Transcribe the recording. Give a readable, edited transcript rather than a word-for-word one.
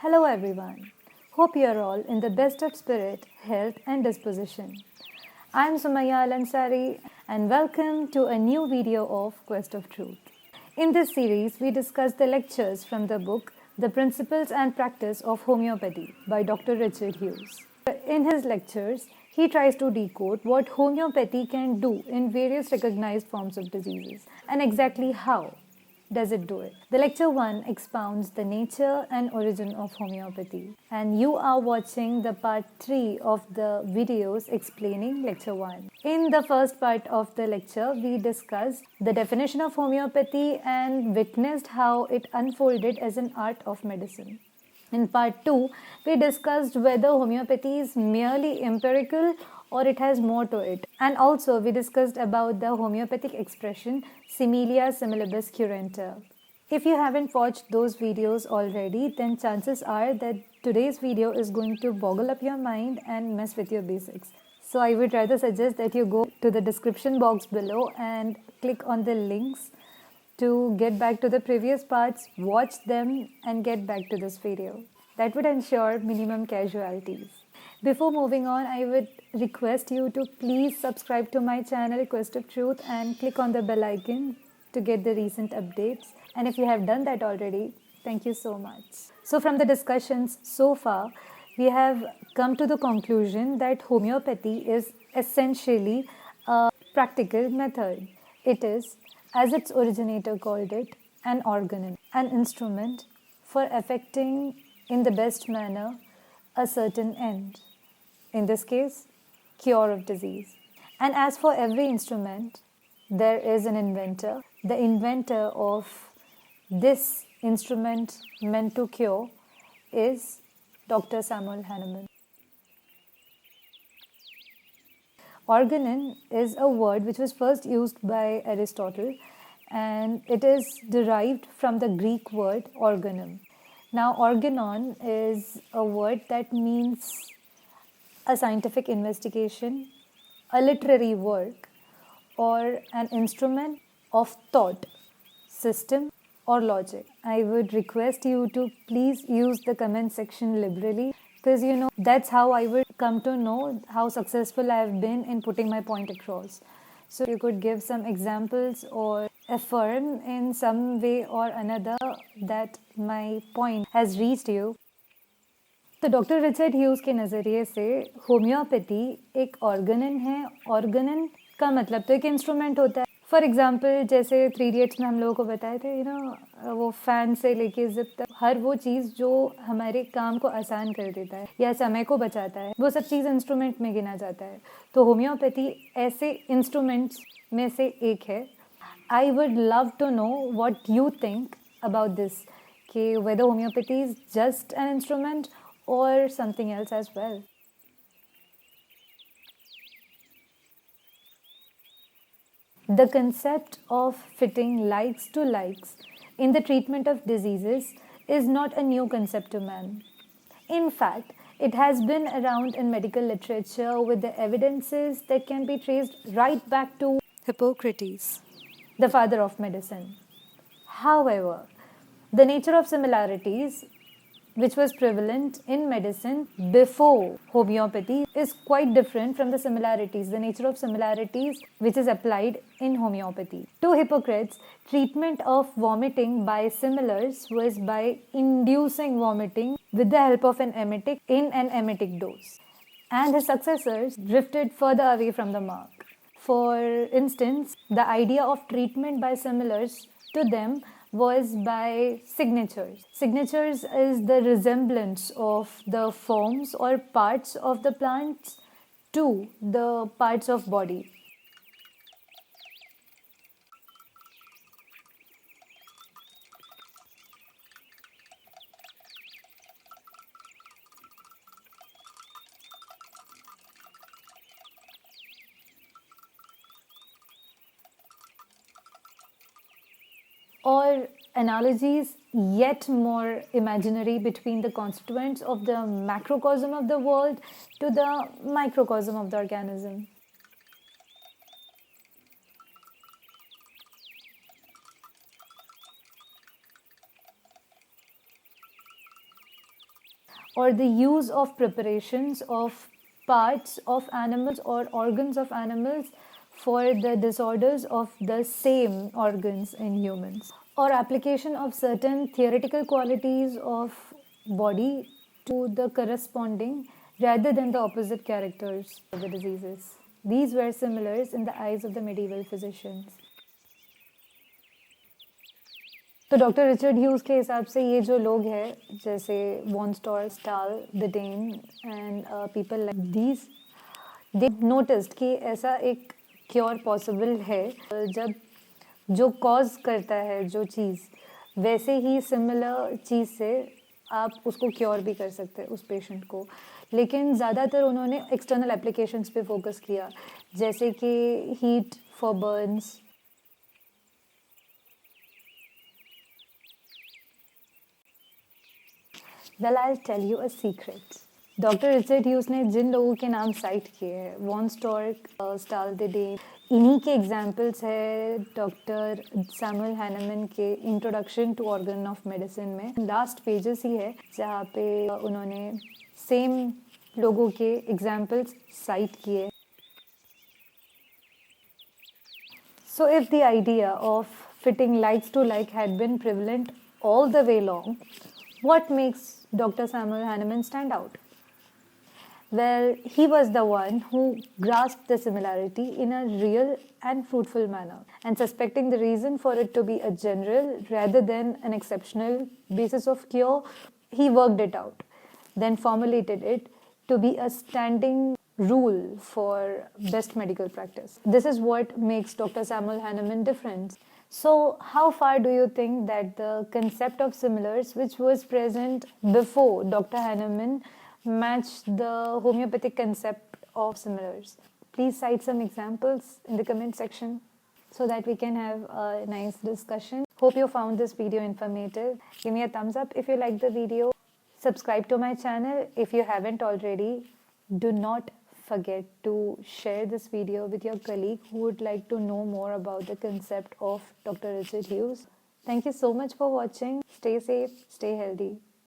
Hello everyone. Hope you are all in the best of spirit, health and disposition. I am Sumaya Alansari and welcome to a new video of Quest of Truth. In this series, we discuss the lectures from the book The Principles and Practice of Homeopathy by Dr. Richard Hughes. In his lectures, he tries to decode what homeopathy can do in various recognized forms of diseases and exactly how does it do it. The lecture 1 expounds the nature and origin of homeopathy, and you are watching the part 3 of the videos explaining lecture 1. In the first part of the lecture, we discussed the definition of homeopathy and witnessed how it unfolded as an art of medicine. In part 2, we discussed whether homeopathy is merely empirical or it has more to it. And also, we discussed about the homeopathic expression similia similibus curenta. If you haven't watched those videos already, then chances are that today's video is going to boggle up your mind and mess with your basics. So I would rather suggest that you go to the description box below and click on the links to get back to the previous parts, watch them and get back to this video. That would ensure minimum casualties. Before moving on, I would request you to please subscribe to my channel Quest of Truth and click on the bell icon to get the recent updates. And if you have done that already, thank you so much. So from the discussions so far, we have come to the conclusion that homeopathy is essentially a practical method. It is, as its originator called it, an organ, an instrument for effecting in the best manner a certain end. In this case, cure of disease. And as for every instrument, there is an inventor. The inventor of this instrument meant to cure is Dr. Samuel Hahnemann. Organon is a word which was first used by Aristotle, and it is derived from the Greek word organum. Now, organon is a word that means a scientific investigation, a literary work, or an instrument of thought, system, or logic. I would request you to please use the comment section liberally, because that's how I would come to know how successful I have been in putting my point across. So you could give some examples or affirm in some way or another that my point has reached you. तो doctor Richard Hughes के नज़रिए से homeopathy एक ऑर्गनन है. ऑर्गनन का मतलब तो एक इंस्ट्रूमेंट होता है. फॉर एग्जांपल जैसे 3 इडियट्स में हम लोगों को बताए थे वो फैन से लेके जिप तक हर वो चीज़ जो हमारे काम को आसान कर देता है या समय को बचाता है, वो सब चीज़ इंस्ट्रूमेंट में गिना जाता है. तो होम्योपैथी ऐसे इंस्ट्रूमेंट्स में से एक है. I would love to know what you think about this, कि whether homeopathy is just an instrument or something else as well. The concept of fitting likes to likes in the treatment of diseases is not a new concept to man. In fact, it has been around in medical literature with the evidences that can be traced right back to Hippocrates, the father of medicine. However, the nature of similarities which was prevalent in medicine before homeopathy is quite different from the similarities, the nature of similarities which is applied in homeopathy. To Hippocrates, treatment of vomiting by similars was by inducing vomiting with the help of an emetic in an emetic dose. And his successors drifted further away from the mark. For instance, the idea of treatment by similars to them was by signatures. Signatures is the resemblance of the forms or parts of the plants to the parts of body. Or analogies yet more imaginary between the constituents of the macrocosm of the world to the microcosm of the organism. or the use of preparations of parts of animals or organs of animals for the disorders of the same organs in humans, or application of certain theoretical qualities of body to the corresponding rather than the opposite characters of the diseases. These were similars in the eyes of the medieval physicians. तो doctor Richard Hughes के हिसाब से ये जो लोग हैं जैसे von Storck Stahl Biden and people like these they noticed कि ऐसा एक क्योर पॉसिबल है जब जो कॉज करता है जो चीज़ वैसे ही सिमिलर चीज़ से आप उसको क्योर भी कर सकते हैं उस पेशेंट को. लेकिन ज़्यादातर उन्होंने एक्सटर्नल एप्लीकेशंस पे फोकस किया जैसे कि heat for Burns. Well, I'll tell you a secret. Doctor Richard huge ने जिन लोगों के नाम साइट किए हैं वॉन स्टॉर्क स्टाल डिडेन इन्हीं के एग्जाम्पल्स है डॉक्टर सैमुअल हैनेमन के introduction to organ of medicine में. लास्ट पेजेस ही है जहाँ पे उन्होंने सेम लोगों के एग्जाम्पल्स साइट किए. So if the idea of fitting likes to like had been prevalent all the way along, what makes Dr. Samuel Hahnemann stand out? Well, he was the one who grasped the similarity in a real and fruitful manner, and suspecting the reason for it to be a general rather than an exceptional basis of cure, he worked it out, then formulated it to be a standing rule for best medical practice. This is what makes Dr. Samuel Hahnemann different. So, how far do you think that the concept of similars, which was present before Dr. Hahnemann, matched the homeopathic concept of similars? Please cite some examples in the comment section so that we can have a nice discussion. Hope you found this video informative. Give me a thumbs up if you liked the video. Subscribe to my channel if you haven't already. Do not forget to share this video with your colleague who would like to know more about the concept of Dr. Richard Hughes. Thank you so much for watching. Stay safe, stay healthy.